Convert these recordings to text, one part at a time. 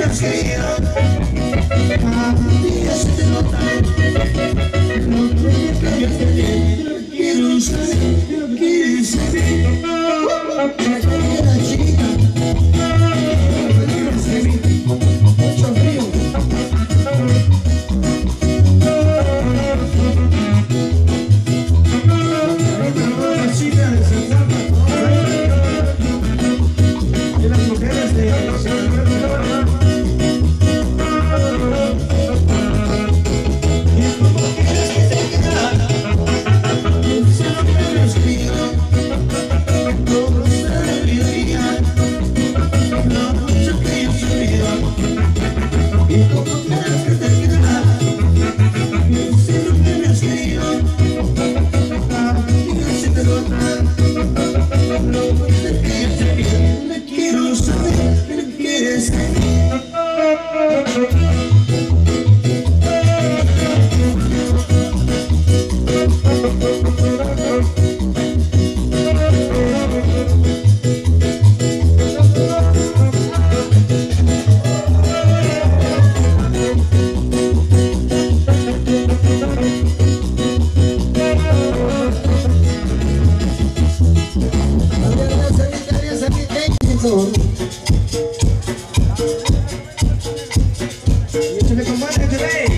has querido, a ti ya se te nota. No quiero cambiarte bien, quiero saber, quieres saber. La chica, mucho frío.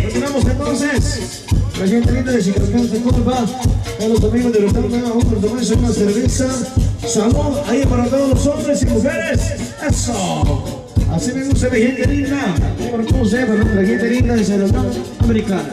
Continuamos entonces. La gente linda de Chicascán se culpa. A los amigos de Rotano, vamos por tomarse una cerveza. Salud ahí para todos los hombres y mujeres. Eso. Así me gusta la gente linda. ¿Cómo se llama? La gente linda de Selección Americana.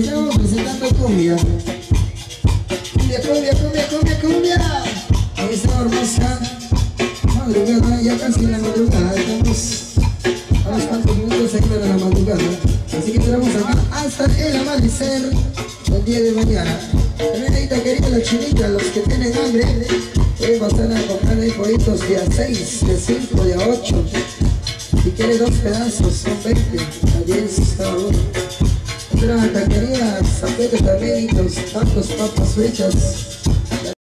estamos presentando cumbia. Cumbia. Ahí está hermosa. Madrugada, ya casi en la madrugada. Estamos a unos cuantos minutos ahí para la madrugada. Así que esperamos acá hasta el amanecer del día de mañana. También ahí te querida la chinita, los que tienen hambre, pueden pasar a comprar ahí pollitos de a 6, de 5, de a 8. Si quieres 2 pedazos, son 20, a 10 cada uno. Otra taquería, zapatos también, los tacos, papas fritas.